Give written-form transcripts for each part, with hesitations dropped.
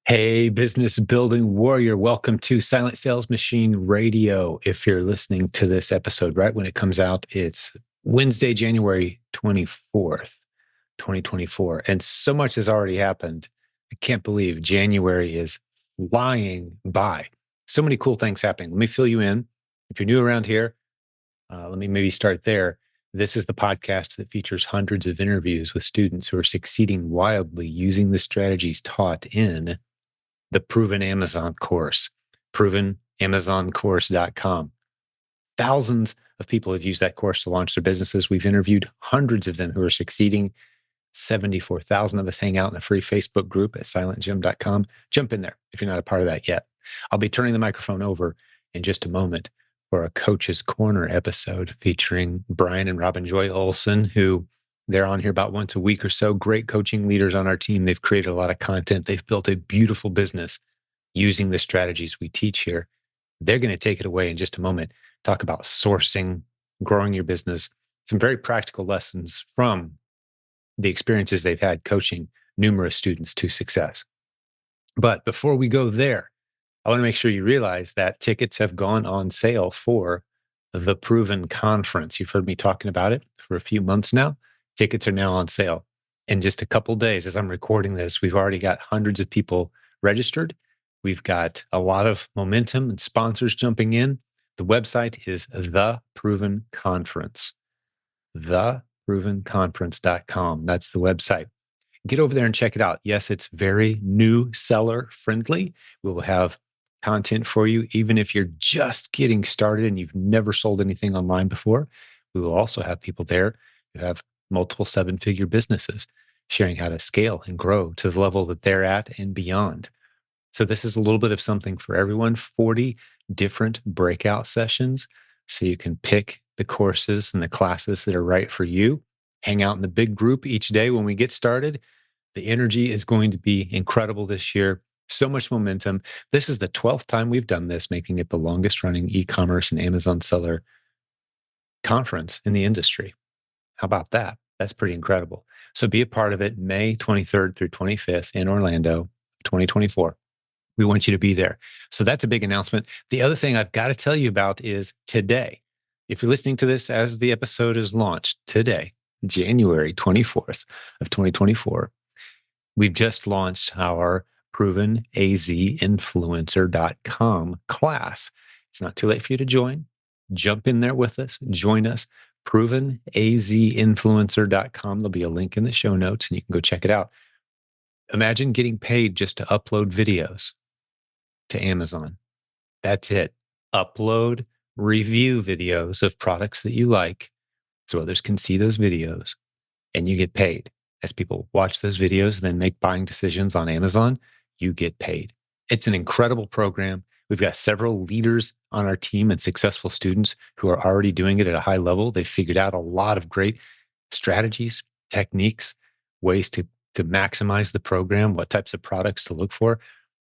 Hey, business building warrior, welcome to Silent Sales Machine Radio. If you're listening to this episode right when it comes out, it's Wednesday, January 24th, 2024. And so much has already happened. I can't believe January is flying by. So many cool things happening. Let me fill you in. If you're new around here, let me maybe start there. This is the podcast that features hundreds of interviews with students who are succeeding wildly using the strategies taught in the Proven Amazon course, provenamazoncourse.com. Thousands of people have used that course to launch their businesses. We've interviewed hundreds of them who are succeeding. 74,000 of us hang out in a free Facebook group at silentjimdotcom. Jump in there if you're not a part of that yet. I'll be turning the microphone over in just a moment for a Coach's Corner episode featuring Brian and Robin Joy Olson, who they're on here about once a week or so. Great coaching leaders on our team. They've created a lot of content. They've built a beautiful business using the strategies we teach here. They're going to take it away in just a moment, talk about sourcing, growing your business, some very practical lessons from the experiences they've had coaching numerous students to success. But before we go there, I want to make sure you realize that tickets have gone on sale for the Proven Conference. You've heard me talking about it for a few months now. Tickets are now on sale. In just a couple days, as I'm recording this, we've already got hundreds of people registered. We've got a lot of momentum and sponsors jumping in. The website is The Proven Conference, theprovenconference.com. That's the website. Get over there and check it out. Yes, it's very new seller friendly. We will have content for you, even if you're just getting started and you've never sold anything online before. We will also have people there who have multiple seven-figure businesses sharing how to scale and grow to the level that they're at and beyond. So this is a little bit of something for everyone, 40 different breakout sessions. So you can pick the courses and the classes that are right for you. Hang out in the big group each day when we get started. The energy is going to be incredible this year. So much momentum. This is the 12th time we've done this, making it the longest running e-commerce and Amazon seller conference in the industry. How about that? That's pretty incredible. So be a part of it May 23rd through 25th in Orlando, 2024. We want you to be there. So that's a big announcement. The other thing I've got to tell you about is today. If you're listening to this as the episode is launched today, January 24th of 2024, we've just launched our provenazinfluencer.com class. It's not too late for you to join. Jump in there with us. Join us. Provenazinfluencer.com. There'll be a link in the show notes and you can go check it out. Imagine getting paid just to upload videos to Amazon. That's it. Upload review videos of products that you like so others can see those videos and you get paid. As people watch those videos and then make buying decisions on Amazon, you get paid. It's an incredible program. We've got several leaders on our team and successful students who are already doing it at a high level. They've figured out a lot of great strategies, techniques, ways to maximize the program, what types of products to look for.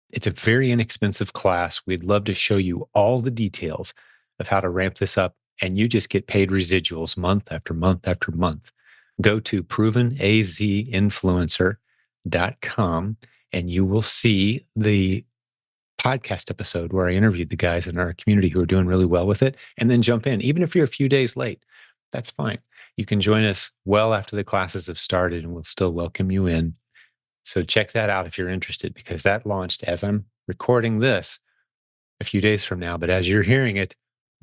It's a very inexpensive class. We'd love to show you all the details of how to ramp this up, and you just get paid residuals month after month after month. Go to provenazinfluencer.com and you will see the podcast episode where I interviewed the guys in our community who are doing really well with it, and then jump in. Even if you're a few days late, that's fine. You can join us well after the classes have started and we'll still welcome you in. So check that out if you're interested, because that launched as I'm recording this a few days from now. But as you're hearing it,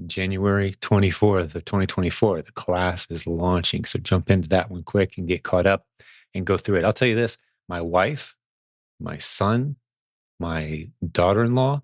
January 24th of 2024, the class is launching. So jump into that one quick and get caught up and go through it. I'll tell you this, my wife, my son, my daughter-in-law,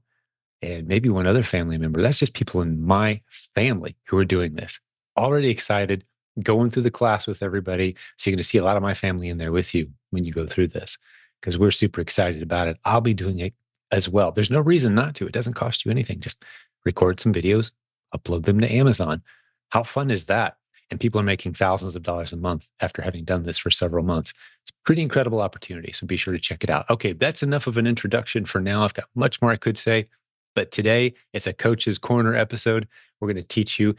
and maybe one other family member. That's just people in my family who are doing this. Already excited, going through the class with everybody. So you're going to see a lot of my family in there with you when you go through this, because we're super excited about it. I'll be doing it as well. There's no reason not to. It doesn't cost you anything. Just record some videos, upload them to Amazon. How fun is that? And people are making thousands of dollars a month after having done this for several months. It's a pretty incredible opportunity. So be sure to check it out. Okay, that's enough of an introduction for now. I've got much more I could say, but today it's a Coach's Corner episode. We're going to teach you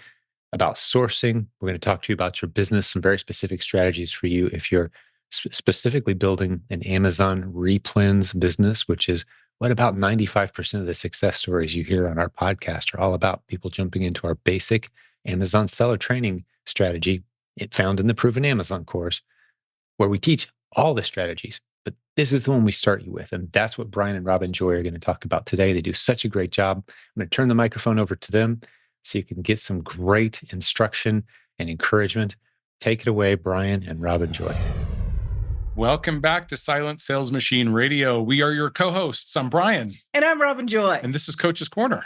about sourcing. We're going to talk to you about your business, some very specific strategies for you if you're specifically building an Amazon replens business, which is what about 95% of the success stories you hear on our podcast are all about people jumping into our basic Amazon seller training strategy, it found in the Proven Amazon course, where we teach all the strategies. But this is the one we start you with. And that's what Brian and Robin Joy are going to talk about today. They do such a great job. I'm going to turn the microphone over to them so you can get some great instruction and encouragement. Take it away, Brian and Robin Joy. Welcome back to Silent Sales Machine Radio. We are your co-hosts. I'm Brian. And I'm Robin Joy. And this is Coach's Corner.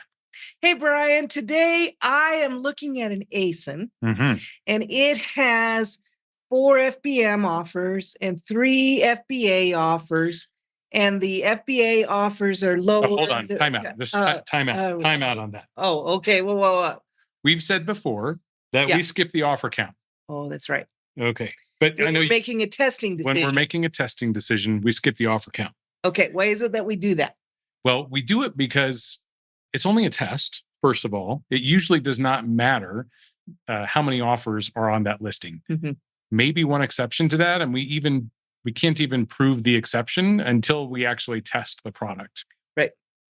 Hey, Brian. Today I am looking at an ASIN, and it has 4 FBM offers and 3 FBA offers. And the FBA offers are lower. Hold on. Time out. Time out on that. Oh, okay. Well. We've said before that we skip the offer count. Oh, that's right. Okay. But I know we're making a testing decision. When we're making a testing decision, we skip the offer count. Okay. Why is it that we do that? Well, we do it because it's only a test, first of all. It usually does not matter how many offers are on that listing. Maybe one exception to that, and we can't even prove the exception until we actually test the product.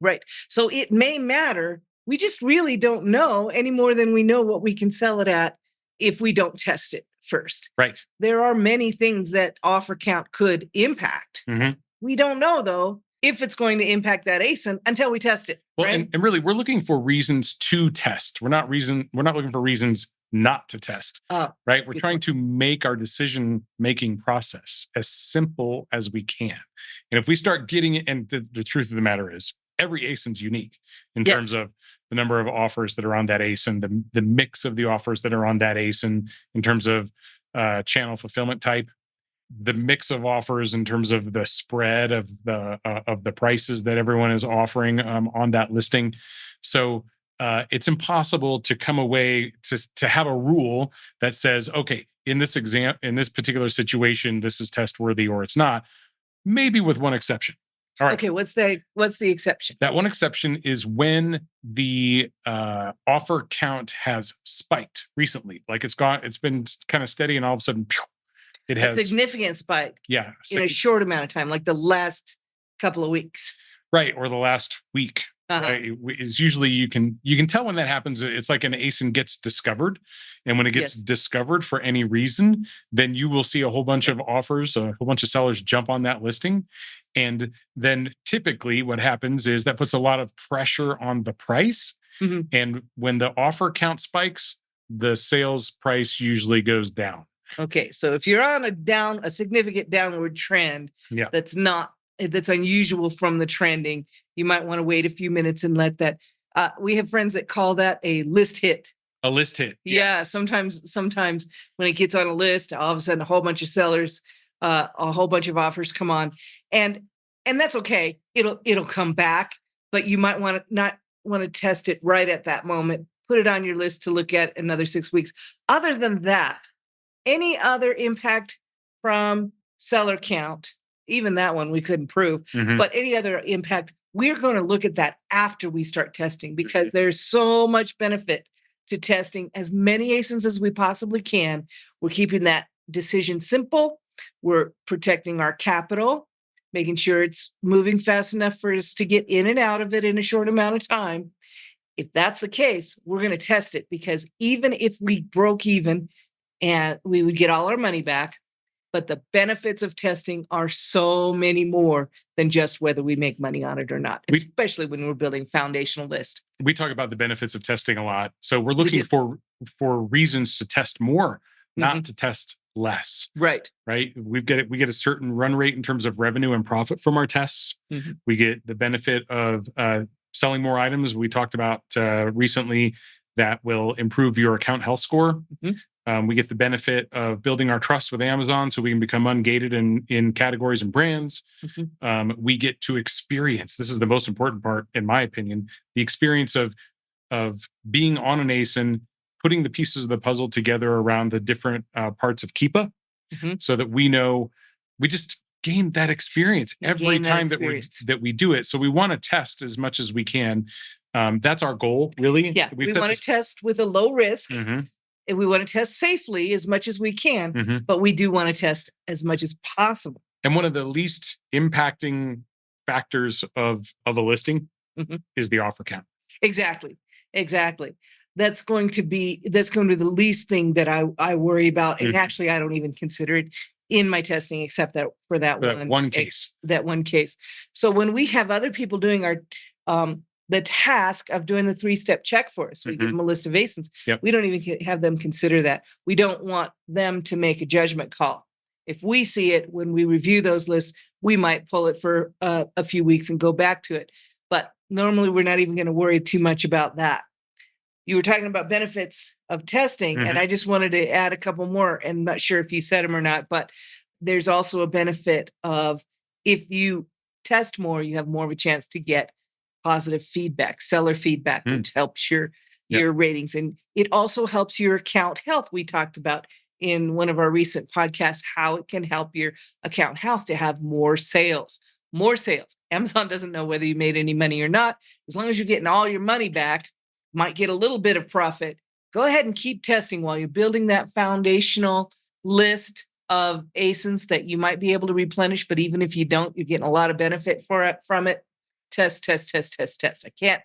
Right. So it may matter. We just really don't know any more than we know what we can sell it at if we don't test it first. Right. There are many things that offer count could impact. We don't know, though, if it's going to impact that ASIN until we test it. Well, right? and really, we're looking for reasons to test. We're not looking for reasons not to test. Right. We're trying to make our decision-making process as simple as we can. And if we start getting it, and the truth of the matter is, every ASIN's unique in terms of the number of offers that are on that ASIN, the mix of the offers that are on that ASIN in terms of channel fulfillment type, the mix of offers in terms of the spread of the prices that everyone is offering on that listing. So it's impossible to come away to have a rule that says, okay, in this particular situation, this is test worthy or it's not. Maybe with one exception. All right. Okay, what's the exception? That one exception is when the offer count has spiked recently. Like it's been kind of steady, and all of a sudden, it has a significant spike. Yeah, in a short amount of time, like the last couple of weeks. Right, or the last week. Right? It's usually you can tell when that happens. It's like an ASIN gets discovered, and when it gets discovered for any reason, then you will see a whole bunch of offers, a whole bunch of sellers jump on that listing. And then typically what happens is that puts a lot of pressure on the price. And when the offer count spikes, the sales price usually goes down. Okay. So if you're on a significant downward trend, that's unusual from the trending, you might want to wait a few minutes and let that, we have friends that call that a list hit. A list hit. Yeah. Sometimes when it gets on a list, all of a sudden a whole bunch of sellers, a whole bunch of offers come on, and that's okay. It'll come back, but you might not want to test it right at that moment. Put it on your list to look at another 6 weeks. Other than that, any other impact from seller count, even that one we couldn't prove, but any other impact, we're going to look at that after we start testing, because there's so much benefit to testing as many ASINs as we possibly can. We're keeping that decision simple. We're protecting our capital, making sure it's moving fast enough for us to get in and out of it in a short amount of time. If that's the case, we're going to test it, because even if we broke even and we would get all our money back, but the benefits of testing are so many more than just whether we make money on it or not, especially when we're building a foundational list. We talk about the benefits of testing a lot. So we're looking for reasons to test more, not to test less. Right. We get a certain run rate in terms of revenue and profit from our tests. We get the benefit of selling more items. We talked about recently that will improve your account health score. We get the benefit of building our trust with Amazon so we can become ungated in categories and brands. We get to experience, this is the most important part, in my opinion, the experience of being on an ASIN, putting the pieces of the puzzle together around the different parts of Keepa, so that we know we just gain that experience every time that we do it. So we want to test as much as we can. That's our goal, really. Yeah, we want to test with a low risk. and we want to test safely as much as we can, but we do want to test as much as possible. And one of the least impacting factors of a listing is the offer count. Exactly. That's going to be the least thing that I worry about. And actually, I don't even consider it in my testing, except that for that one case. So when we have other people doing the task of doing the 3-step check for us, we give them a list of ASINs. We don't even have them consider that. We don't want them to make a judgment call. If we see it when we review those lists, we might pull it for a few weeks and go back to it. But normally, we're not even going to worry too much about that. You were talking about benefits of testing, and I just wanted to add a couple more, and I'm not sure if you said them or not, but there's also a benefit of if you test more, you have more of a chance to get positive feedback, seller feedback, which helps your ratings. And it also helps your account health. We talked about in one of our recent podcasts how it can help your account health to have more sales. Amazon doesn't know whether you made any money or not. As long as you're getting all your money back, might get a little bit of profit. Go ahead and keep testing while you're building that foundational list of ASINs that you might be able to replenish. But even if you don't, you're getting a lot of benefit from it. Test. I can't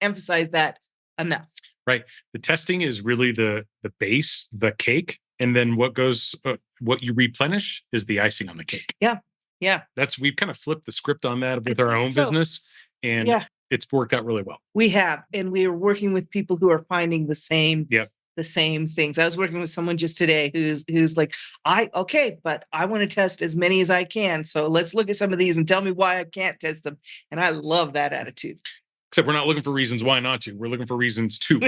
emphasize that enough. Right. The testing is really the base, the cake. And then what you replenish is the icing on the cake. Yeah. We've kind of flipped the script on that with our own business. And it's worked out really well. We have, and we are working with people who are finding the same things. I was working with someone just today who's like, but I want to test as many as I can. So let's look at some of these and tell me why I can't test them. And I love that attitude. Except we're not looking for reasons why not to. We're looking for reasons to,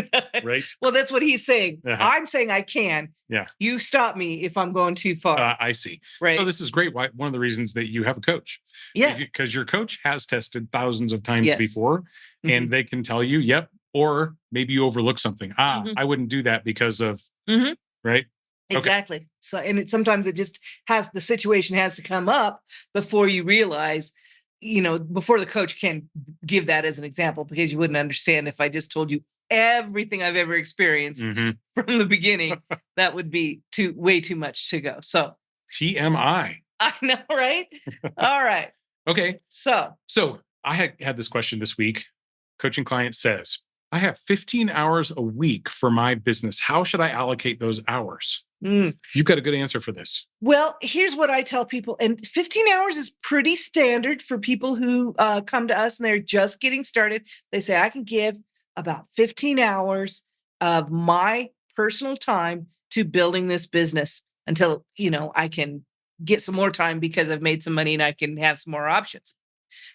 right? Well, that's what he's saying. I'm saying I can. Yeah. You stop me if I'm going too far. I see. Right. So this is great. One of the reasons that you have a coach. Yeah. Because your coach has tested thousands of times before, and they can tell you, yep, or maybe you overlook something. I wouldn't do that because of, right? Exactly. Okay. So, and sometimes the situation has to come up before you realize, before the coach can give that as an example, because you wouldn't understand if I just told you everything I've ever experienced from the beginning. That would be way too much to go. So TMI. I know, right? All right. Okay. So I had this question this week. Coaching client says, I have 15 hours a week for my business. How should I allocate those hours? You've got a good answer for this. Well, here's what I tell people. And 15 hours is pretty standard for people who come to us and they're just getting started. They say, I can give about 15 hours of my personal time to building this business until, I can get some more time because I've made some money and I can have some more options.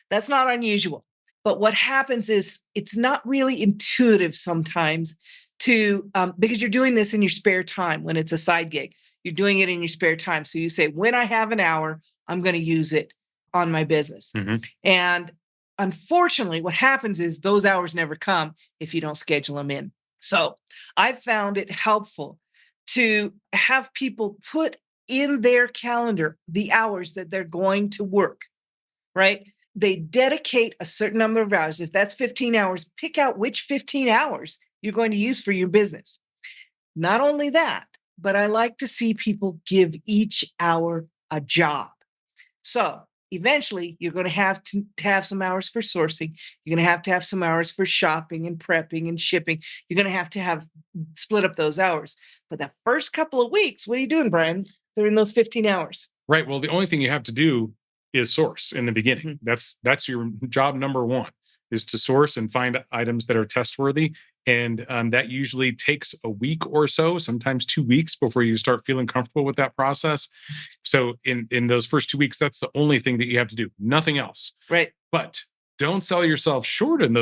That's not unusual. But what happens is it's not really intuitive sometimes because you're doing this in your spare time when it's a side gig. You're doing it in your spare time. So you say, when I have an hour, I'm going to use it on my business. And unfortunately, what happens is those hours never come if you don't schedule them in. So I found it helpful to have people put in their calendar the hours that they're going to work, right? They dedicate a certain number of hours. If that's 15 hours, pick out which 15 hours you're going to use for your business. Not only that, but I like to see people give each hour a job. So eventually you're going to have some hours for sourcing. You're going to have some hours for shopping and prepping and shipping. You're going to have split up those hours. But the first couple of weeks, what are you doing, Brian? They're in those 15 hours. Right. Well, the only thing you have to do is source in the beginning. That's your job number one, is to source and find items that are testworthy. And that usually takes a week or so, sometimes 2 weeks before you start feeling comfortable with that process. So in those first 2 weeks, that's the only thing that you have to do, nothing else. Right. But don't sell yourself short in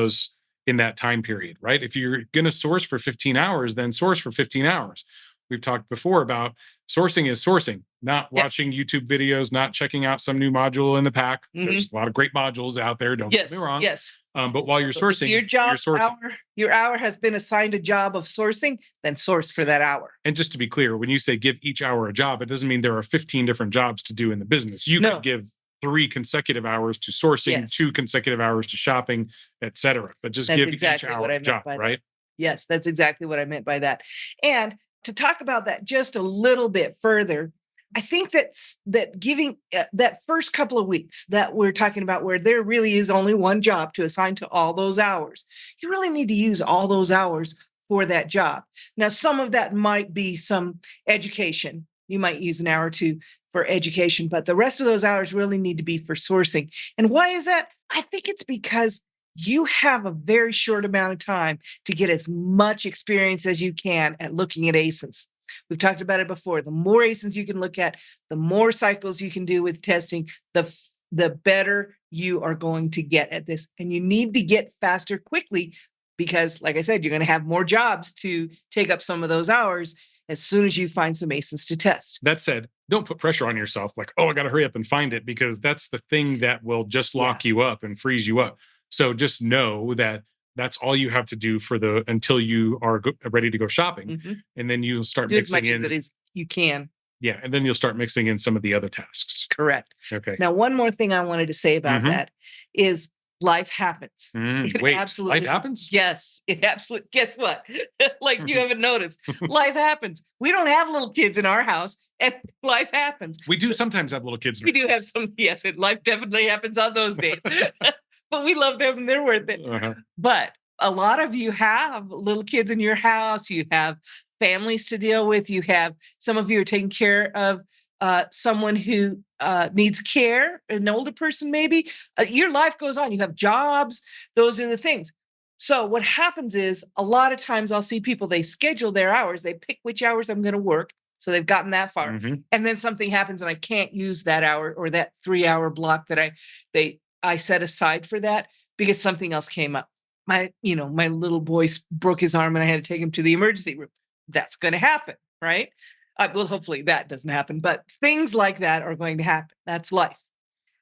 that time period, right? If you're going to source for 15 hours, then source for 15 hours. We've talked before about sourcing is sourcing, not watching YouTube videos, not checking out some new module in the pack. There's a lot of great modules out there. Don't get me wrong. Yes. But while you're sourcing, you're sourcing. Your hour has been assigned a job of sourcing, then source for that hour. And just to be clear, when you say give each hour a job, it doesn't mean there are 15 different jobs to do in the business. You could give 3 consecutive hours to sourcing, 2 consecutive hours to shopping, etc. But just give each hour a job, right? Yes, that's exactly what I meant by that. And to talk about that just a little bit further, I think that giving that first couple of weeks that we're talking about, where there really is only one job to assign to all those hours, you really need to use all those hours for that job. Now, some of that might be some education. You might use an hour or two for education, but the rest of those hours really need to be for sourcing. And why is that? I think it's because you have a very short amount of time to get as much experience as you can at looking at ASINs. We've talked about it before. The more ASINs you can look at, the more cycles you can do with testing, the better you are going to get at this. And you need to get faster quickly because, like I said, you're going to have more jobs to take up some of those hours as soon as you find some ASINs to test. That said, don't put pressure on yourself like, oh, I got to hurry up and find it, because that's the thing that will just lock you up and freeze you up. So just know that that's all you have to do until you are ready to go shopping. And then you'll start mixing in. As you can. Yeah. And then you'll start mixing in some of the other tasks. Correct. Okay. Now, one more thing I wanted to say about that is life happens. Wait, absolutely, life happens? Yes, it absolutely. Guess what? Like you haven't noticed. Life happens. We don't have little kids in our house, and life happens. We do sometimes have little kids. We do have some. Yes, life definitely happens on those days. But we love them and they're worth it. But a lot of you have little kids in your house. You have families to deal with. You have some of you are taking care of someone who needs care, an older person maybe. Your life goes on. You have jobs. Those are the things. So what happens is a lot of times I'll see people, they schedule their hours. They pick which hours I'm going to work. So they've gotten that far. And then something happens and I can't use that hour or that 3-hour block that I set aside for that because something else came up. My little boy broke his arm and I had to take him to the emergency room. That's going to happen, right? Well, hopefully that doesn't happen, but things like that are going to happen. That's life.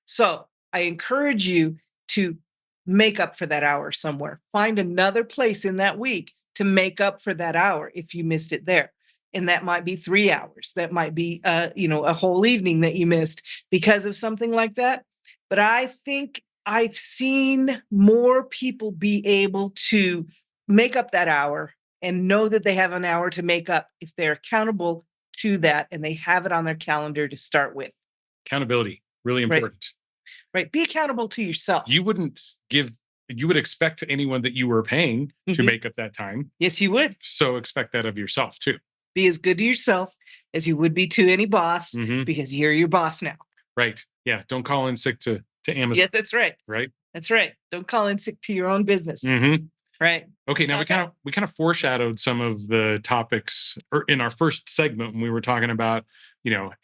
So I encourage you to make up for that hour somewhere. Find another place in that week to make up for that hour if you missed it there. And that might be 3 hours. That might be, a whole evening that you missed because of something like that. But I think I've seen more people be able to make up that hour and know that they have an hour to make up if they're accountable to that and they have it on their calendar to start with. Accountability, really important. Right. Be accountable to yourself. You would expect anyone that you were paying to make up that time. Yes, you would. So expect that of yourself too. Be as good to yourself as you would be to any boss because you're your boss now. Right. Yeah. Don't call in sick to Amazon. Yeah, that's right. Right. That's right. Don't call in sick to your own business. Right. Okay. Now we kind of foreshadowed some of the topics in our first segment when we were talking about,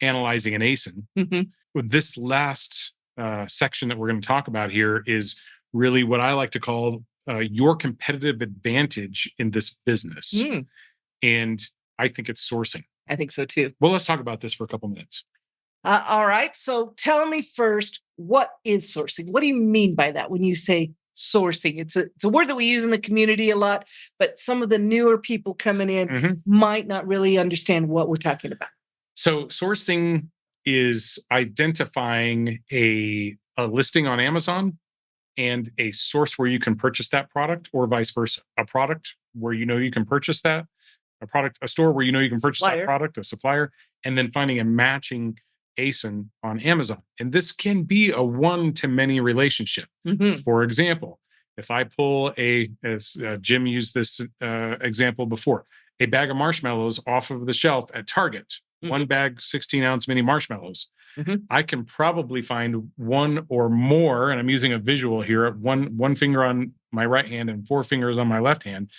analyzing an ASIN. With this last section that we're going to talk about here is really what I like to call your competitive advantage in this business. And I think it's sourcing. I think so too. Well, let's talk about this for a couple minutes. All right. So tell me first, what is sourcing? What do you mean by that when you say sourcing? It's a word that we use in the community a lot, but some of the newer people coming in might not really understand what we're talking about. So sourcing is identifying a listing on Amazon and a source where you can purchase that product, or vice versa. A product where you can purchase that, a store where you can purchase that product, a supplier, and then finding a matching ASIN on Amazon. And this can be a one-to-many relationship. For example, if I pull as Jim used this example before, a bag of marshmallows off of the shelf at Target, one bag, 16-ounce mini marshmallows, I can probably find one or more, and I'm using a visual here, one finger on my right hand and 4 fingers on my left hand,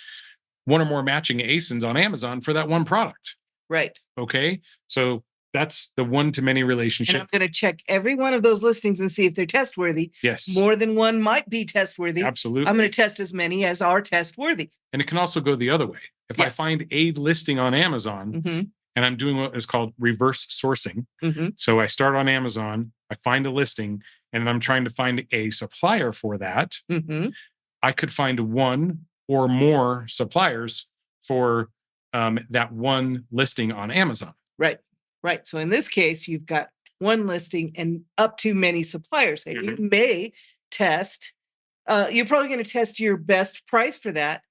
one or more matching ASINs on Amazon for that one product. Right. Okay. So that's the one-to-many relationship. And I'm going to check every one of those listings and see if they're test worthy. Yes. More than one might be test worthy. Absolutely. I'm going to test as many as are test worthy. And it can also go the other way. If I find a listing on Amazon and I'm doing what is called reverse sourcing. So I start on Amazon, I find a listing, and I'm trying to find a supplier for that. I could find one or more suppliers for that one listing on Amazon. Right. So in this case, you've got one listing and up to many suppliers. And you may test, you're probably going to test your best price for that,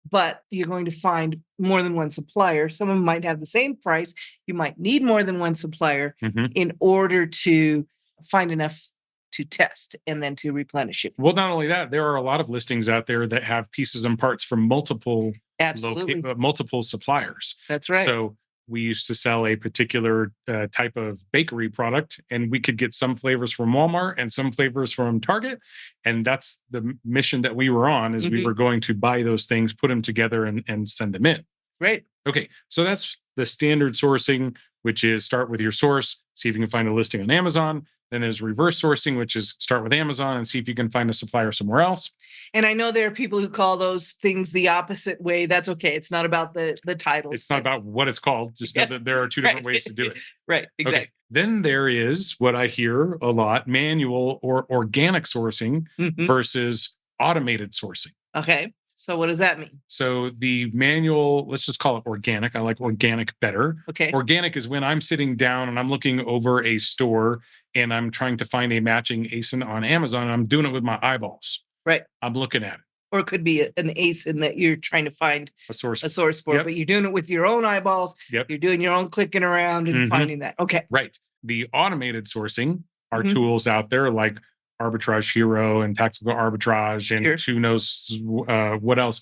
but you're going to find more than one supplier. Some of them might have the same price. You might need more than one supplier in order to find enough to test and then to replenish it. Well, not only that, there are a lot of listings out there that have pieces and parts from multiple multiple suppliers. That's right. So we used to sell a particular type of bakery product, and we could get some flavors from Walmart and some flavors from Target. And that's the mission that we were on, is we were going to buy those things, put them together, and send them in. Right. Okay. So that's the standard sourcing, which is start with your source, see if you can find a listing on Amazon. Then there's reverse sourcing, which is start with Amazon and see if you can find a supplier somewhere else. And I know there are people who call those things the opposite way. That's okay. It's not about the titles. It's not about what it's called. Just know that there are two different ways to do it. Right. Exactly. Okay. Then there is what I hear a lot: manual or organic sourcing versus automated sourcing. Okay. So what does that mean? So the manual, let's just call it organic. I like organic better. Okay. Organic is when I'm sitting down and I'm looking over a store and I'm trying to find a matching ASIN on Amazon. And I'm doing it with my eyeballs. Right. I'm looking at it. Or it could be an ASIN that you're trying to find A source for, but you're doing it with your own eyeballs. Yep. You're doing your own clicking around and finding that. Okay. Right. The automated sourcing are tools out there like Arbitrage Hero and Tactical Arbitrage and who knows what else,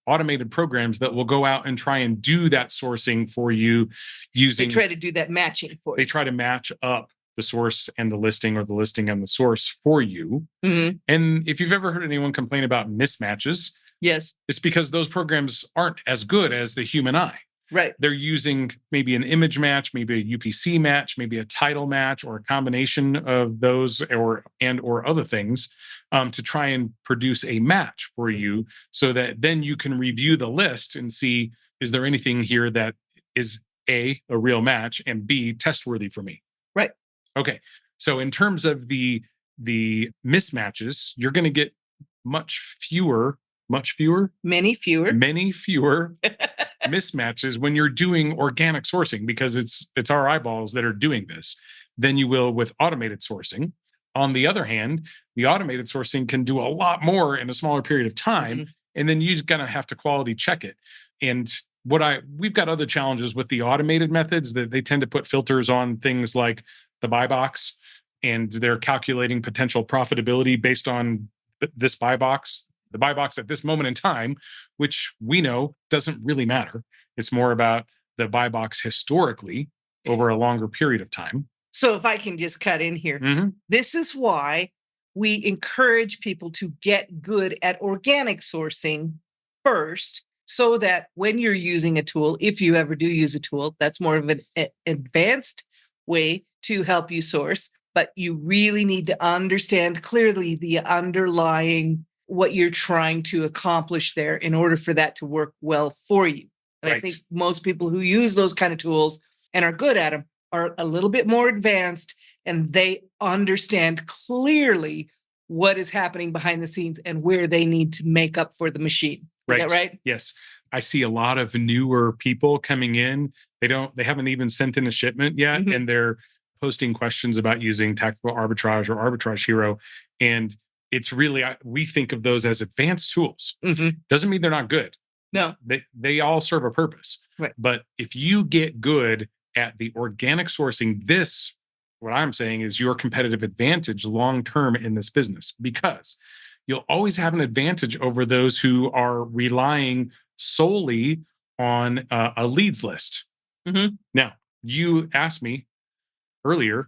automated programs that will go out and try and do that sourcing for you using. They try to do that matching for you. They try to match up the source and the listing, or the listing and the source for you. And if you've ever heard anyone complain about mismatches, yes, it's because those programs aren't as good as the human eye. Right. They're using maybe an image match, maybe a UPC match, maybe a title match, or a combination of those or other things to try and produce a match for you, so that then you can review the list and see, is there anything here that is A, a real match, and B, testworthy for me. Right. Okay. So in terms of the mismatches, you're going to get many fewer mismatches when you're doing organic sourcing, because it's our eyeballs that are doing this, than you will with automated sourcing. On the other hand, the automated sourcing can do a lot more in a smaller period of time, and then you're going to have to quality check it. And we've got other challenges with the automated methods, that they tend to put filters on things like the buy box, and they're calculating potential profitability based on this buy box. The buy box at this moment in time, which we know doesn't really matter. It's more about the buy box historically over a longer period of time. So if I can just cut in here, this is why we encourage people to get good at organic sourcing first, so that when you're using a tool, if you ever do use a tool, that's more of an advanced way to help you source. But you really need to understand clearly the underlying, what you're trying to accomplish there, in order for that to work well for you. And I think most people who use those kind of tools and are good at them are a little bit more advanced, and they understand clearly what is happening behind the scenes and where they need to make up for the machine. Is that right? Yes. I see a lot of newer people coming in. They haven't even sent in a shipment yet, and they're posting questions about using Tactical Arbitrage or Arbitrage Hero. And it's really, we think of those as advanced tools. Doesn't mean they're not good. No. They all serve a purpose. Right. But if you get good at the organic sourcing, what I'm saying is your competitive advantage long-term in this business, because you'll always have an advantage over those who are relying solely on a leads list. Now, you asked me earlier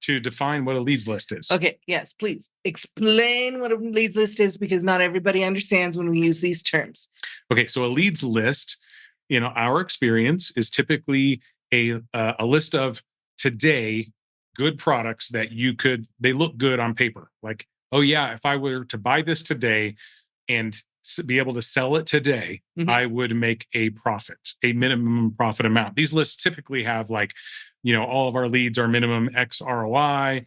to define what a leads list is. Okay. Yes, please explain what a leads list is, because not everybody understands when we use these terms. Okay. So a leads list, in our experience, is typically a list of today good products that they look good on paper. Like, oh yeah, if I were to buy this today and be able to sell it today, I would make a profit, a minimum profit amount. These lists typically have like, all of our leads are minimum X ROI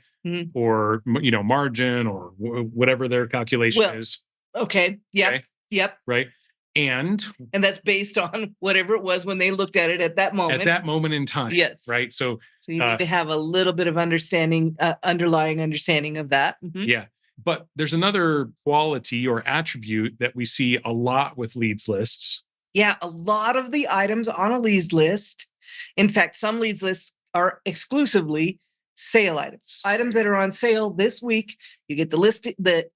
or, margin or whatever their calculation is. Okay. Yeah. Okay? Yep. Right. And that's based on whatever it was when they looked at it at that moment. At that moment in time. Yes. Right. So you need to have a little bit of understanding, underlying understanding of that. Yeah. But there's another quality or attribute that we see a lot with leads lists. Yeah, a lot of the items on a leads list, in fact, some leads lists are exclusively sale items that are on sale this week. You get the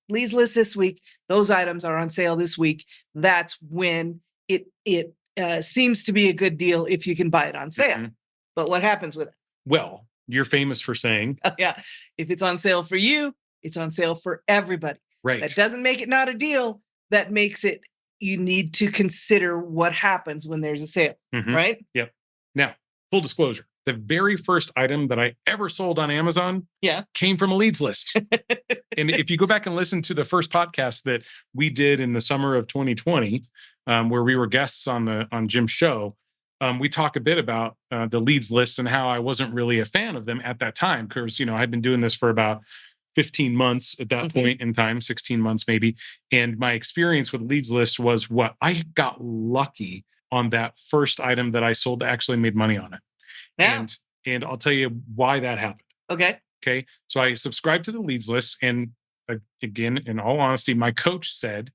leads list this week. Those items are on sale this week. That's when it seems to be a good deal if you can buy it on sale. Mhm. But what happens with it? Well, you're famous for saying, Yeah, if it's on sale for you, it's on sale for everybody. right. That doesn't make it not a deal. That makes it, you need to consider what happens when there's a sale, Mhm. right? Yep. Now, full disclosure, the very first item that I ever sold on Amazon came from a leads list. And if you go back and listen to the first podcast that we did in the summer of 2020, where we were guests on Jim's show, we talk a bit about the leads lists and how I wasn't really a fan of them at that time, because I'd been doing this for about 15 months at that point in time, 16 months maybe. And my experience with leads lists was what I got lucky on that first item that I sold, actually made money on it. Yeah. And I'll tell you why that happened. Okay. Okay. So I subscribed to the leads list. And again, in all honesty, my coach said,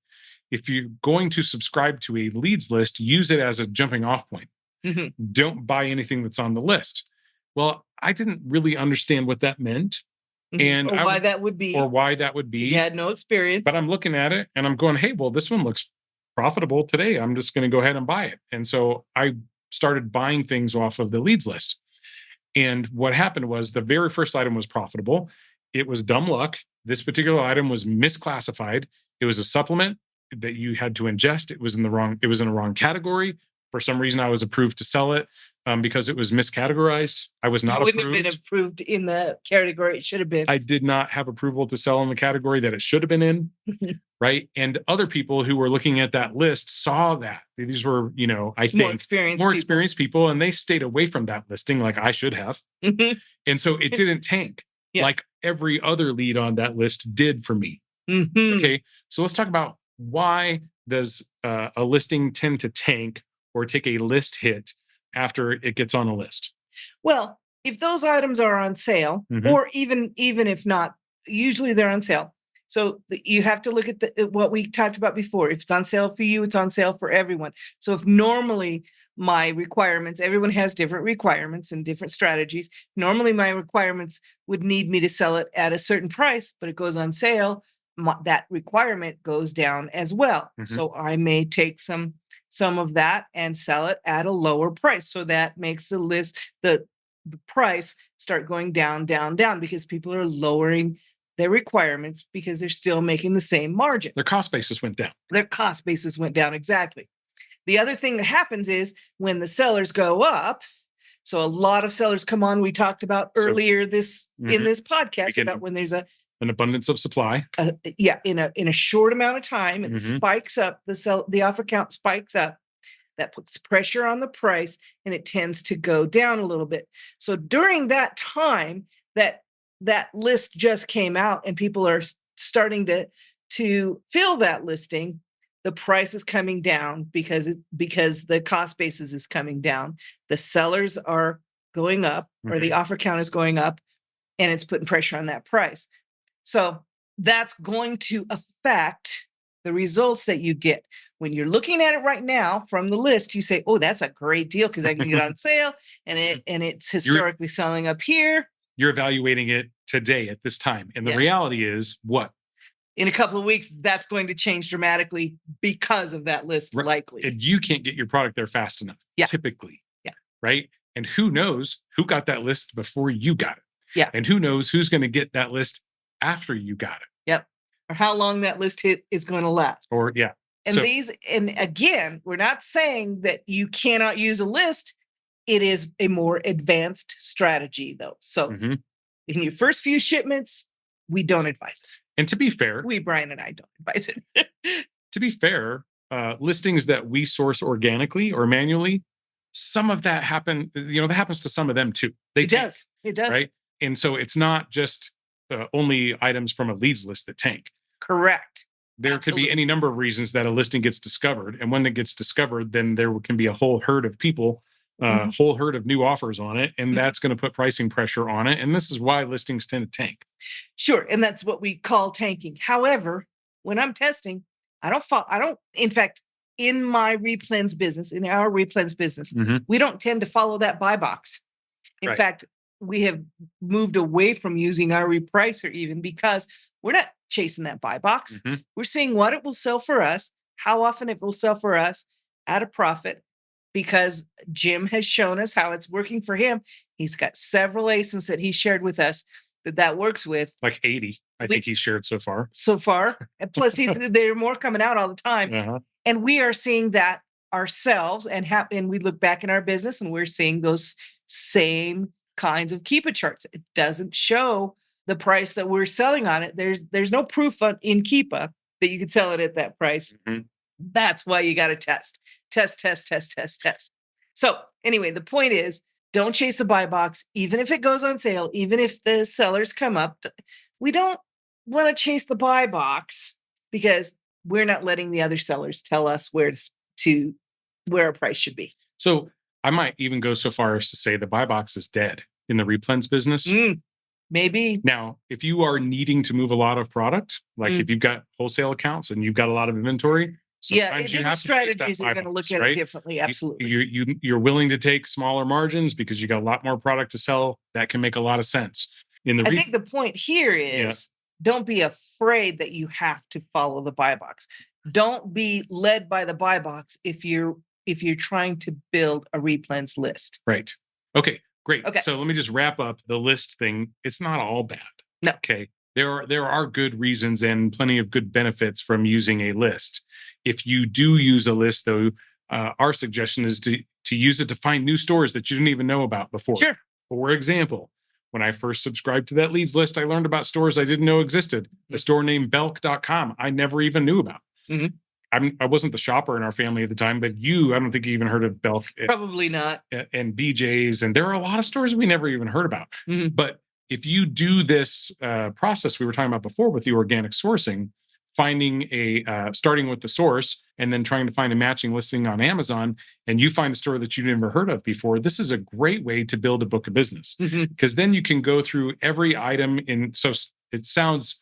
if you're going to subscribe to a leads list, use it as a jumping off point. Mhm. Don't buy anything that's on the list. Well, I didn't really understand what that meant. And Or why that would be. or why that would be. You had no experience. But I'm looking at it and I'm going, hey, well, this one looks profitable today. I'm just going to go ahead and buy it. And so I started buying things off of the leads list. And what happened was the very first item was profitable. It was dumb luck. This particular item was misclassified. It was a supplement that you had to ingest. It was in a wrong category. For some reason, I was approved to sell it because it was miscategorized. I was not wouldn't approved. have been approved in the category it should have been. I did not have approval to sell in the category that it should have been in. Right. And other people who were looking at that list saw that. These were, I think, more experienced people, and they stayed away from that listing like I should have. And so it didn't tank like every other lead on that list did for me. Okay. So let's talk about, why does a listing tend to tank or take a list hit after it gets on a list? Well, if those items are on sale, or even if not, usually they're on sale. So you have to look at what we talked about before. If it's on sale for you, it's on sale for everyone. So if normally my requirements, everyone has different requirements and different strategies. Normally my requirements would need me to sell it at a certain price, but it goes on sale, that requirement goes down as well. So I may take some of that and sell it at a lower price. So that makes the list, the price start going down, down, down, because people are lowering their requirements because they're still making the same margin. Their cost basis went down. Exactly. The other thing that happens is when the sellers go up, so a lot of sellers come on. We talked about earlier in this podcast about when there's an abundance of supply. In a short amount of time, it spikes up, the offer count spikes up. That puts pressure on the price and it tends to go down a little bit. So during that time that list just came out and people are starting to fill that listing, the price is coming down because the cost basis is coming down. The sellers are going up, or the offer count is going up, and it's putting pressure on that price. So that's going to affect the results that you get. When you're looking at it right now from the list, you say, oh, that's a great deal because I can get it on sale and it's historically selling up here. You're evaluating it today at this time. And the reality is what? In a couple of weeks, that's going to change dramatically because of that list, likely. And you can't get your product there fast enough, typically. Yeah. Right? And who knows who got that list before you got it? Yeah. And who knows who's going to get that list after you got it? Yep. Or how long that list hit is going to last. And and again, we're not saying that you cannot use a list. It is a more advanced strategy, though. So in your first few shipments, we don't advise it. And to be fair, Brian and I don't advise it. To be fair, listings that we source organically or manually, some of that that happens to some of them too. It does. Right. And so it's not just only items from a leads list that tank. Correct. There could be any number of reasons that a listing gets discovered. And when it gets discovered, then there can be a whole herd of people whole herd of new offers on it, and that's going to put pricing pressure on it. And this is why listings tend to tank. Sure, and that's what we call tanking. However, when I'm testing, in fact, in my replens business, in our replens business, we don't tend to follow that buy box. In fact, we have moved away from using our repricer even because we're not chasing that buy box. We're seeing what it will sell for us, how often it will sell for us at a profit, because Jim has shown us how it's working for him. He's got several ASINs that he shared with us that works with. Like 80, I think he's shared so far. And plus there are more coming out all the time. And we are seeing that ourselves, and we look back in our business and we're seeing those same kinds of Keepa charts. It doesn't show the price that we're selling on it. There's no proof in Keepa that you could sell it at that price. That's why you got to test. So anyway, the point is, don't chase the buy box, even if it goes on sale, even if the sellers come up. We don't want to chase the buy box because we're not letting the other sellers tell us where a price should be. So I might even go so far as to say the buy box is dead in the replens business. Maybe. Now, if you are needing to move a lot of product, like if you've got wholesale accounts and you've got a lot of inventory, sometimes you have strategies are going to look at it differently. Absolutely. You're willing to take smaller margins because you got a lot more product to sell. That can make a lot of sense. I think the point here is don't be afraid that you have to follow the buy box. Don't be led by the buy box if you're trying to build a replens list. Right. Okay, great. Okay. So let me just wrap up the list thing. It's not all bad. No. Okay. There are good reasons and plenty of good benefits from using a list. If you do use a list, though, our suggestion is to use it to find new stores that you didn't even know about before. Sure. For example, when I first subscribed to that leads list, I learned about stores I didn't know existed. A store named belk.com I never even knew about. I wasn't the shopper in our family at the time, but I don't think you even heard of Belk. Probably not. And BJ's. And there are a lot of stores we never even heard about. But if you do this process we were talking about before with the organic sourcing, starting with the source and then trying to find a matching listing on Amazon, and you find a store that you never heard of before, this is a great way to build a book of business, because then you can go through every item so it sounds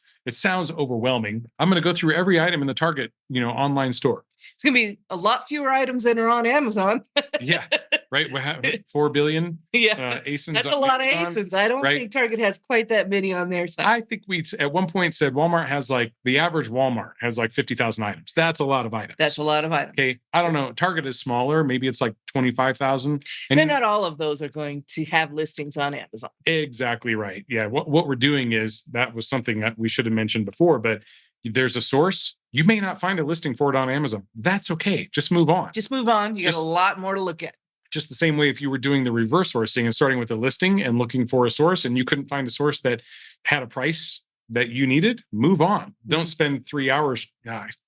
overwhelming. I'm going to go through every item in the Target, online store. It's going to be a lot fewer items than are on Amazon. Yeah, right. We have 4 billion. ASINs. That's a lot of ASINs. I don't think Target has quite that many on their side. I think we at one point said Walmart has the average Walmart has 50,000 items. That's a lot of items. That's a lot of items. Okay, I don't know. Target is smaller. Maybe it's 25,000. And not all of those are going to have listings on Amazon. Exactly right. Yeah. What we're doing is, that was something that we should have mentioned before, but there's a source. You may not find a listing for it on Amazon. That's okay. Just move on. You got a lot more to look at. Just the same way if you were doing the reverse sourcing and starting with a listing and looking for a source and you couldn't find a source that had a price that you needed, move on. Don't spend 3 hours.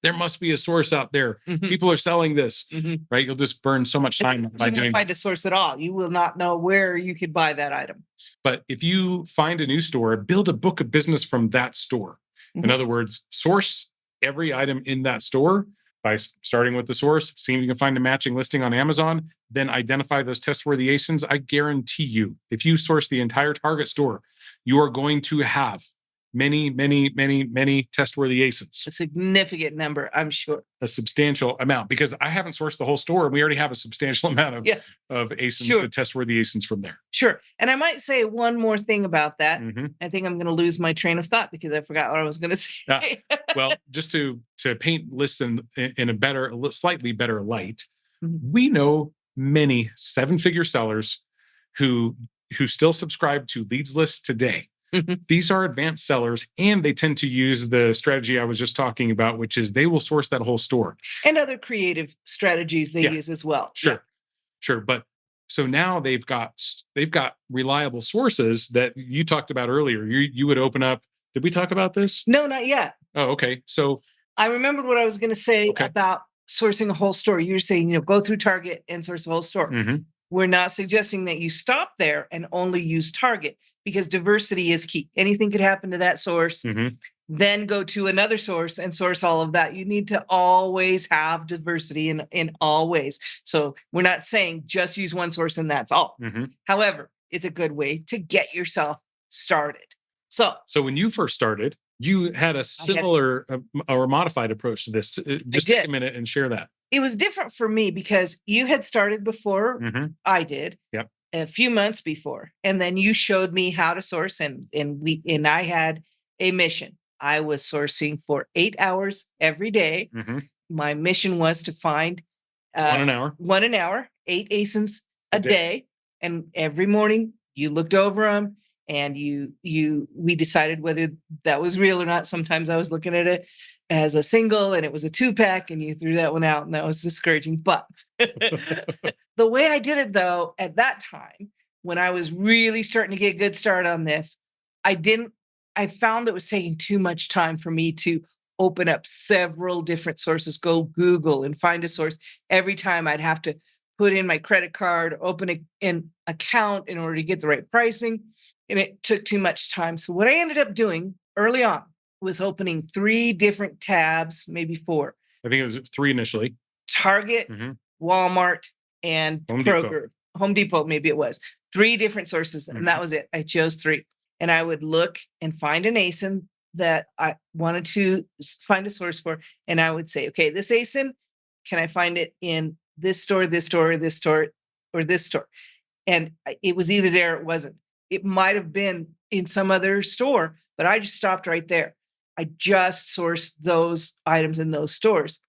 There must be a source out there. People are selling this, right? You'll just burn so much time by doing. You won't find a source at all. You will not know where you could buy that item. But if you find a new store, build a book of business from that store. In other words, source every item in that store by starting with the source, seeing if you can find a matching listing on Amazon, then identify those test-worthy ASINs. I guarantee you, if you source the entire Target store, you are going to have many test-worthy ASINs. A significant number, I'm sure. A substantial amount, because I haven't sourced the whole store, and we already have a substantial amount of ASINs, test-worthy ASINs from there. Sure. And I might say one more thing about that. I think I'm going to lose my train of thought because I forgot what I was going to say. Well, just to paint lists in a slightly better light, we know many 7-figure sellers who still subscribe to leads lists today. These are advanced sellers, and they tend to use the strategy I was just talking about, which is they will source that whole store. And other creative strategies they use as well. Sure. But so now they've got reliable sources that you talked about earlier. You would open up. Did we talk about this? No, not yet. Oh, okay. So I remembered what I was going to say about sourcing a whole store. You're saying, go through Target and source a whole store. We're not suggesting that you stop there and only use Target. because diversity is key. Anything could happen to that source. Then go to another source and source all of that. You need to always have diversity in all ways. So we're not saying just use one source and that's all. However, it's a good way to get yourself started. So when you first started, you had a similar or modified approach to this. Just take a minute and share that. It was different for me because you had started before I did. Yep. A few months before, and then you showed me how to source, and I had a mission. I was sourcing for 8 hours every day. My mission was to find 1 an hour, 8 ASINs a day. And every morning you looked over them and we decided whether that was real or not. Sometimes I was looking at it as a single and it was a 2-pack and you threw that one out and that was discouraging. But the way I did it though, at that time, when I was really starting to get a good start on this, I found it was taking too much time for me to open up several different sources, go Google and find a source. Every time I'd have to put in my credit card, open an account in order to get the right pricing. And it took too much time. So what I ended up doing early on was opening 3 different tabs, maybe 4. I think it was 3 initially. Target, Walmart, and Kroger. Home Depot, maybe it was. 3 different sources. And that was it. I chose 3. And I would look and find an ASIN that I wanted to find a source for. And I would say, okay, this ASIN, can I find it in this store, this store, this store, or this store? And it was either there or it wasn't. It might have been in some other store, but I just stopped right there. I just sourced those items in those stores.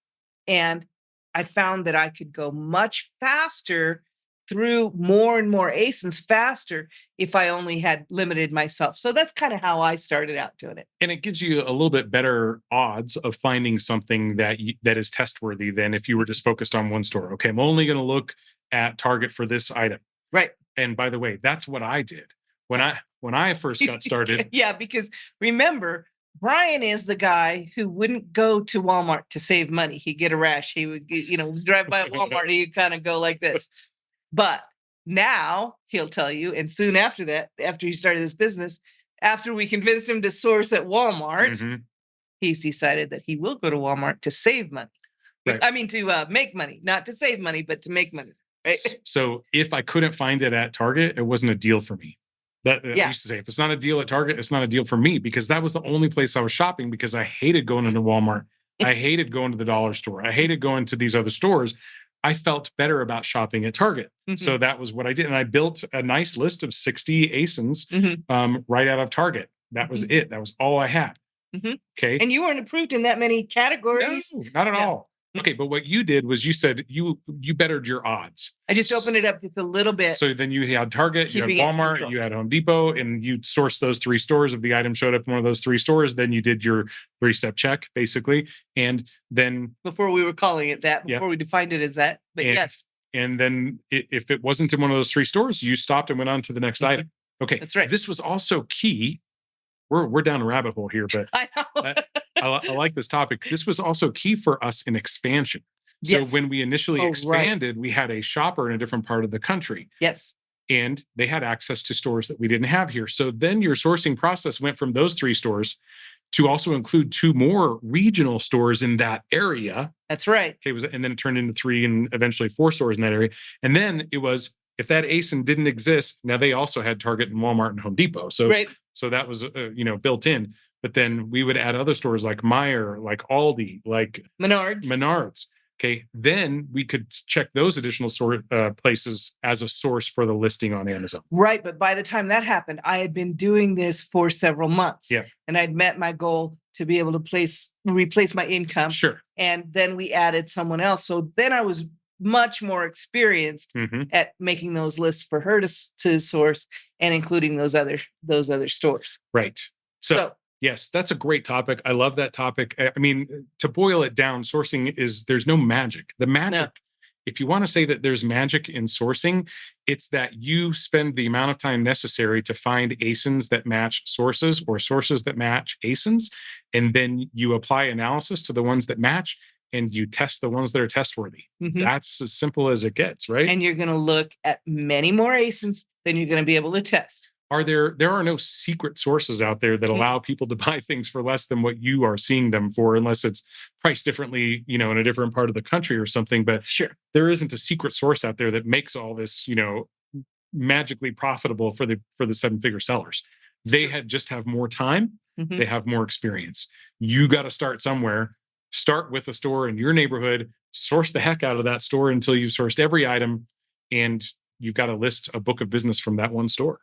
And I found that I could go much faster through more and more ASINs faster if I only had limited myself. So that's kind of how I started out doing it. And it gives you a little bit better odds of finding something that is testworthy than if you were just focused on one store. Okay, I'm only going to look at Target for this item. Right. And by the way, that's what I did when I first got started. Yeah, because remember, Brian is the guy who wouldn't go to Walmart to save money. He'd get a rash. He would, drive by Walmart. He'd kind of go like this. But now he'll tell you, and soon after that, after he started this business, after we convinced him to source at Walmart, he's decided that he will go to Walmart to save money. Right. I mean, to make money, not to save money, but to make money. Right. So if I couldn't find it at Target, it wasn't a deal for me. I used to say, if it's not a deal at Target, it's not a deal for me, because that was the only place I was shopping, because I hated going into Walmart. I hated going to the dollar store. I hated going to these other stores. I felt better about shopping at Target. So that was what I did. And I built a nice list of 60 ASINs right out of Target. That was it. That was all I had. Okay. And you weren't approved in that many categories. No, not at all. Okay, but what you did was you said you bettered your odds. I just opened it up just a little bit. So then you had Target, you had Walmart, you had Home Depot, and you sourced those 3 stores. If the item showed up in one of those 3 stores, then you did your 3-step check, basically. And then before we were calling it that, before we defined it as that, but yes. And then if it wasn't in one of those 3 stores, you stopped and went on to the next item. Okay, that's right. This was also key. We're down a rabbit hole here, but I know. I like this topic. This was also key for us in expansion. So when we initially expanded, we had a shopper in a different part of the country. Yes. And they had access to stores that we didn't have here. So then your sourcing process went from those 3 stores to also include 2 more regional stores in that area. That's right. Okay, and then it turned into 3 and eventually 4 stores in that area. And then it was, if that ASIN didn't exist, now they also had Target and Walmart and Home Depot. So, so that was, built in. But then we would add other stores like Meijer, like Aldi, like Menards. Okay. Then we could check those additional places as a source for the listing on Amazon. Right. But by the time that happened, I had been doing this for several months. Yeah. And I'd met my goal to be able to replace my income. Sure. And then we added someone else. So then I was much more experienced at making those lists for her to source and including those other stores. Right. So yes, that's a great topic. I love that topic. I mean, to boil it down, sourcing there's no magic. The magic, if you want to say that there's magic in sourcing, it's that you spend the amount of time necessary to find ASINs that match sources or sources that match ASINs. And then you apply analysis to the ones that match and you test the ones that are testworthy. That's as simple as it gets, right? And you're going to look at many more ASINs than you're going to be able to test. there are no secret sources out there that allow people to buy things for less than what you are seeing them for, unless it's priced differently, in a different part of the country or something. But Sure. there isn't a secret source out there that makes all this, magically profitable for the 7-figure sellers. They just have more time. They have more experience. You got to start somewhere. Start with a store in your neighborhood, source the heck out of that store until you've sourced every item, and you've got to list a book of business from that one store.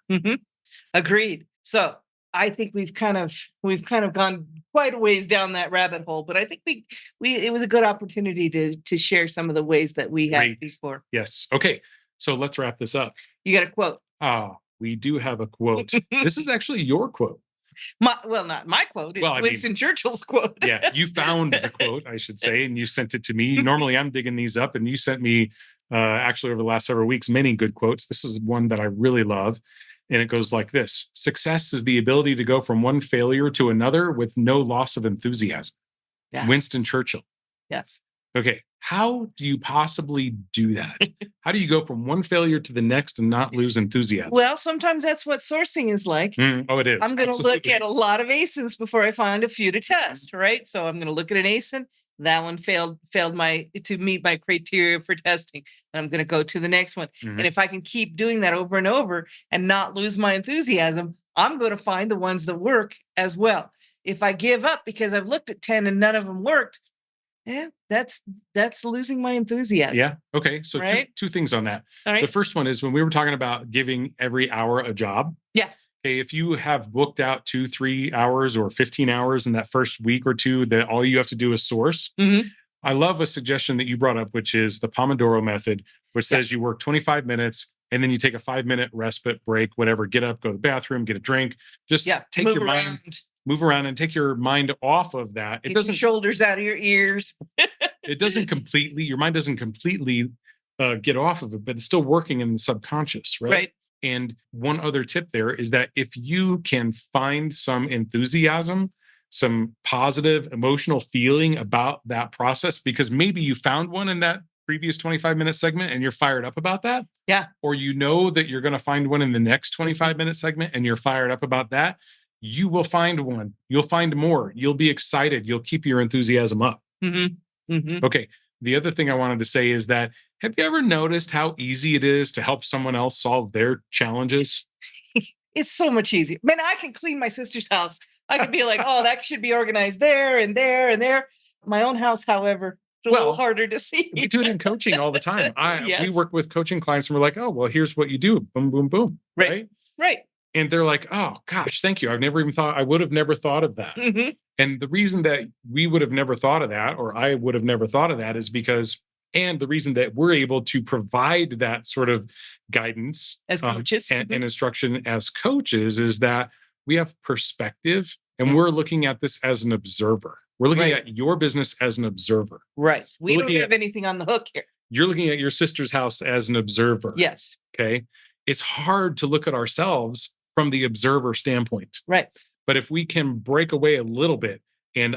Agreed. So I think we've kind of gone quite a ways down that rabbit hole, but I think it was a good opportunity to share some of the ways that we had before. Yes. Okay. So let's wrap this up. You got a quote? We do have a quote. This is actually your quote. Not my quote. It's Winston Churchill's quote. Yeah, you found the quote, I should say, and you sent it to me. Normally, I'm digging these up, and you sent me, actually, over the last several weeks, many good quotes. This is one that I really love, and it goes like this: "Success is the ability to go from one failure to another with no loss of enthusiasm." Yeah. Winston Churchill. Yes. Okay, how do you possibly do that? How do you go from one failure to the next and not lose enthusiasm? Well, sometimes that's what sourcing is like. It is. I'm going to look at a lot of ASINs before I find a few to test, right? So I'm going to look at an ASIN. That one failed to meet my criteria for testing. And I'm going to go to the next one. And if I can keep doing that over and over and not lose my enthusiasm, I'm going to find the ones that work as well. If I give up because I've looked at 10 and none of them worked, that's losing my enthusiasm. Yeah. Okay. So two things on that. All right. The first one is when we were talking about giving every hour a job. Yeah. Okay. If you have booked out 2-3 hours or 15 hours in that first week or two, that all you have to do is source. I love a suggestion that you brought up, which is the Pomodoro method, which says you work 25 minutes and then you take a 5-minute respite break, whatever, get up, go to the bathroom, get a drink, just take your mind. Move around and take your mind off of that. Get your shoulders out of your ears. It doesn't completely, your mind doesn't completely get off of it, but it's still working in the subconscious, right? Right. And one other tip there is that if you can find some enthusiasm, some positive emotional feeling about that process, because maybe you found one in that previous 25-minute segment and you're fired up about that. Yeah. Or you know that you're going to find one in the next 25-minute segment and you're fired up about that. You will find one. You'll find more. You'll be excited. You'll keep your enthusiasm up. Okay. The other thing I wanted to say is that, have you ever noticed how easy it is to help someone else solve their challenges? It's so much easier. Man, I can clean my sister's house. I could be like, oh, that should be organized there and there and there. My own house, however, it's a little harder to see. We do it in coaching all the time. We work with coaching clients and we're like, oh, well, here's what you do. Boom, boom, boom. Right. And they're like, oh, gosh, thank you. I would have never thought of that. And the reason that we would have never thought of that, or I would have never thought of that, is because, and the reason that we're able to provide that sort of guidance as coaches and instruction as coaches is that we have perspective and we're looking at this as an observer. We're looking at your business as an observer. Right. We don't have anything on the hook here. You're looking at your sister's house as an observer. Yes. Okay. It's hard to look at ourselves from the observer standpoint. Right. But if we can break away a little bit and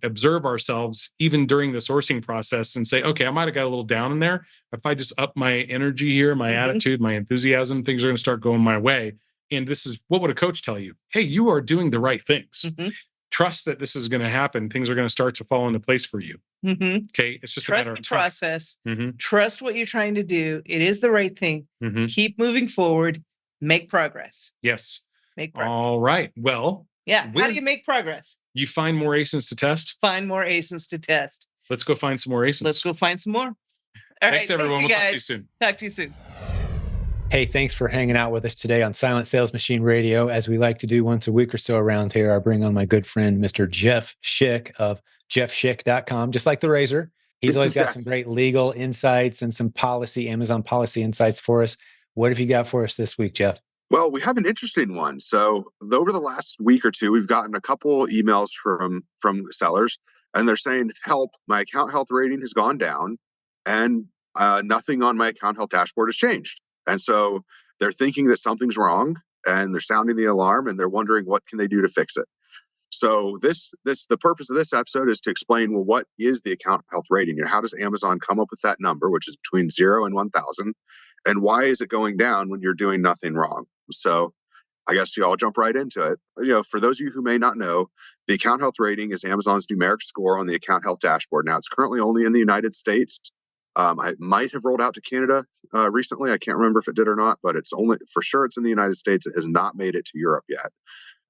observe ourselves even during the sourcing process and say, okay, I might've got a little down in there. If I just up my energy here, my attitude, my enthusiasm, things are going to start going my way. And this is, what would a coach tell you? Hey, you are doing the right things. Trust that this is going to happen. Things are going to start to fall into place for you. Okay. It's just trust a matter of the time. process. Trust what you're trying to do. It is the right thing. Keep moving forward. Make progress. Yes. Make progress. All right. Well, how do you make progress? You find more ASINs to test. Find more ASINs to test. Let's go find some more ASINs. Let's go find some more. Thanks, everyone. We'll talk to you soon. Talk to you soon. Hey, thanks for hanging out with us today on Silent Sales Machine Radio. As we like to do once a week or so around here, I bring on my good friend, Mr. Jeff Schick of jeffschick.com, just like the razor. He's always got some great legal insights and some Amazon policy insights for us. What have you got for us this week, Jeff? Well, we have an interesting one. So over the last week or two, we've gotten a couple emails from sellers, and they're saying, help, my account health rating has gone down and nothing on my account health dashboard has changed. And so they're thinking that something's wrong and they're sounding the alarm and they're wondering what can they do to fix it. So the purpose of this episode is to explain, well, what is the account health rating? How does Amazon come up with that number, which is between 0 and 1,000? And why is it going down when you're doing nothing wrong? So I guess I'll jump right into it. For those of you who may not know, the account health rating is Amazon's numeric score on the account health dashboard. Now, it's currently only in the United States. I might have rolled out to Canada recently. I can't remember if it did or not, but it's only for sure it's in the United States. It has not made it to Europe yet,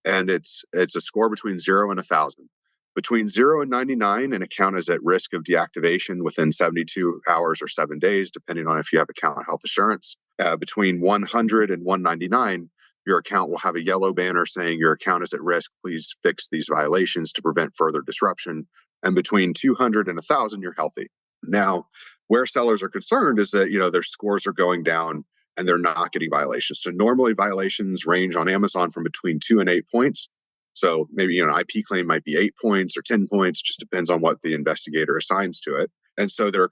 and it's a score between 0 and 1,000. Between 0 and 99, an account is at risk of deactivation within 72 hours or 7 days, depending on if you have account health assurance. Between 100 and 199, your account will have a yellow banner saying your account is at risk. Please fix these violations to prevent further disruption. And between 200 and 1,000, you're healthy. Now, where sellers are concerned is that their scores are going down and they're not getting violations. So normally violations range on Amazon from between 2 and 8 points. So maybe an IP claim might be 8 points or 10 points, just depends on what the investigator assigns to it. And so their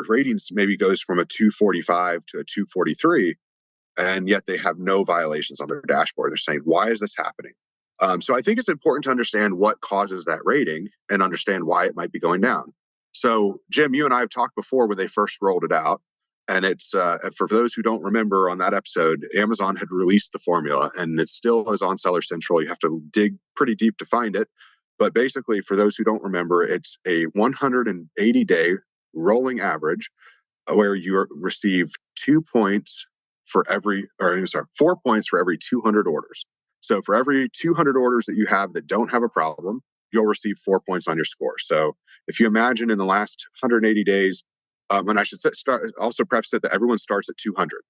ratings maybe goes from a 245 to a 243, and yet they have no violations on their dashboard. They're saying, why is this happening? So I think it's important to understand what causes that rating and understand why it might be going down. So Jim, you and I have talked before when they first rolled it out. And it's for those who don't remember, on that episode, Amazon had released the formula, and it still is on Seller Central. You have to dig pretty deep to find it. But basically, for those who don't remember, it's a 180-day rolling average where you receive 4 points for every 200 orders. So for every 200 orders that you have that don't have a problem, you'll receive 4 points on your score. So if you imagine in the last 180 days, and I should also preface it that everyone starts at 200.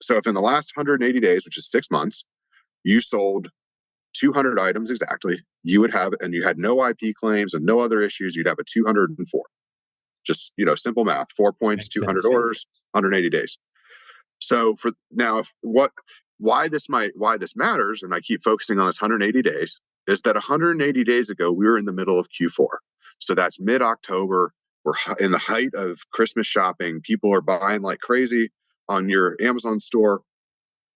So if in the last 180 days, which is 6 months, you sold 200 items exactly, you would have, and you had no IP claims and no other issues, you'd have a 204. Just, simple math, 4 points, 200 orders, 180 days. So for now, why this matters, and I keep focusing on this 180 days, is that 180 days ago, we were in the middle of Q4. So that's mid-October. We're in the height of Christmas shopping. People are buying like crazy on your Amazon store.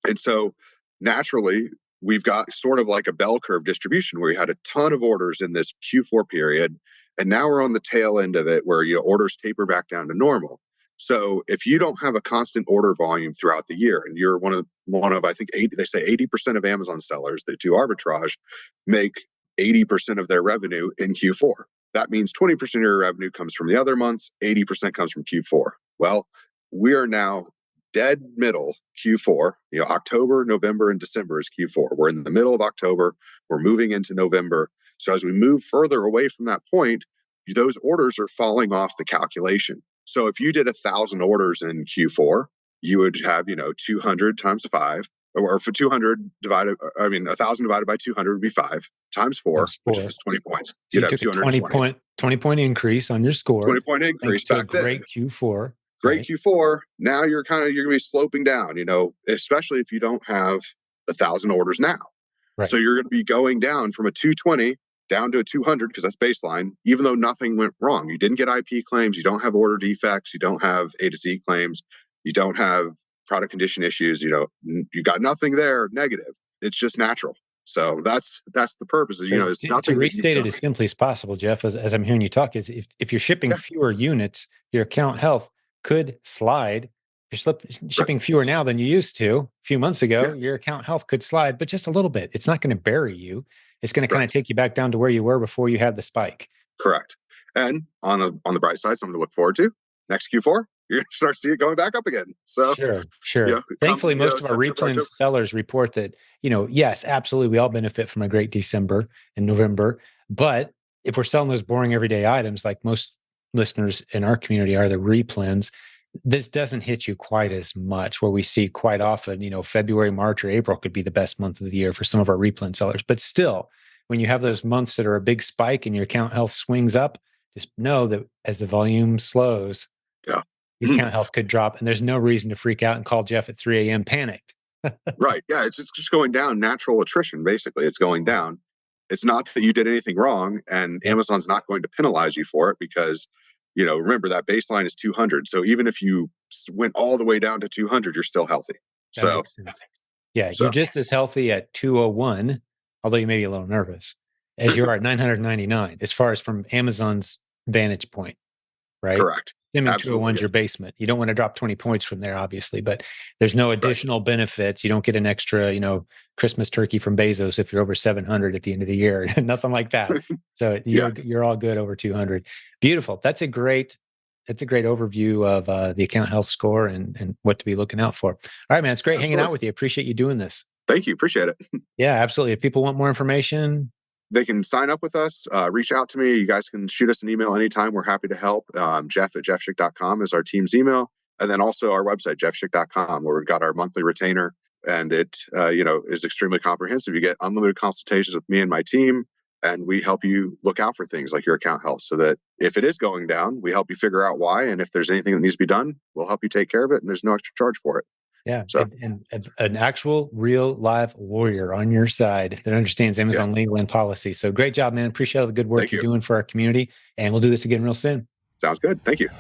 And so naturally, we've got sort of like a bell curve distribution where we had a ton of orders in this Q4 period. And now we're on the tail end of it where orders taper back down to normal. So if you don't have a constant order volume throughout the year, and you're one of I think 80, they say 80% of Amazon sellers that do arbitrage make 80% of their revenue in Q4. That means 20% of your revenue comes from the other months, 80% comes from Q4. Well, we are now dead middle Q4. October, November, and December is Q4. We're in the middle of October. We're moving into November. So as we move further away from that point, those orders are falling off the calculation. So if you did 1,000 orders in Q4, you would have 200 times 5. Or for 1,000 divided by 200 would be 5 times 4, which is 20 points. So you took a 20 point increase on your score. 20 point increase back then. Great Q4. Great Q4. Now you're going to be sloping down, especially if you don't have 1,000 orders now. Right. So you're going to be going down from a 220 down to a 200 because that's baseline, even though nothing went wrong. You didn't get IP claims. You don't have order defects. You don't have A to Z claims. You don't have product condition issues. You got nothing there negative. It's just natural. So that's the purpose. It's nothing. To restate it as simply as possible, Jeff, as I'm hearing you talk, is if you're shipping fewer units, your account health could slide. If you're shipping fewer now than you used to a few months ago, your account health could slide, but just a little bit. It's not going to bury you. It's going to kind of take you back down to where you were before you had the spike. Correct. And on the bright side, something to look forward to. Next Q4, you're going to start seeing it going back up again. So sure. Thankfully, most of our replens sellers report that, yes, absolutely, we all benefit from a great December and November. But if we're selling those boring everyday items, like most listeners in our community are, the replens, this doesn't hit you quite as much, where we see quite often, February, March, or April could be the best month of the year for some of our replen sellers. But still, when you have those months that are a big spike and your account health swings up, just know that as the volume slows, your account health could drop. And there's no reason to freak out and call Jeff at 3 a.m. panicked. Right. Yeah. It's just going down. Natural attrition, basically. It's going down. It's not that you did anything wrong, and Amazon's not going to penalize you for it because, remember that baseline is 200. So even if you went all the way down to 200, you're still healthy. That makes sense. Yeah. You're just as healthy at 201, although you may be a little nervous, as you are at 999, as far as from Amazon's vantage point. right? Correct. Swimming Absolutely. 201's your basement. You don't want to drop 20 points from there, obviously, but there's no additional benefits. You don't get an extra, Christmas turkey from Bezos if you're over 700 at the end of the year, nothing like that. So you're all good over 200. Beautiful. That's a great overview of the account health score and what to be looking out for. All right, man. It's great hanging out with you. Appreciate you doing this. Thank you. Appreciate it. Yeah, absolutely. If people want more information, they can sign up with us, reach out to me. You guys can shoot us an email anytime. We're happy to help. Jeff@jeffschick.com is our team's email. And then also our website, jeffschick.com, where we've got our monthly retainer. And it, is extremely comprehensive. You get unlimited consultations with me and my team. And we help you look out for things like your account health so that if it is going down, we help you figure out why. And if there's anything that needs to be done, we'll help you take care of it. And there's no extra charge for it. Yeah. So, and an actual real live lawyer on your side that understands Amazon legal and policy. So great job, man. Appreciate all the good work you're doing for our community. And we'll do this again real soon. Sounds good. Thank you.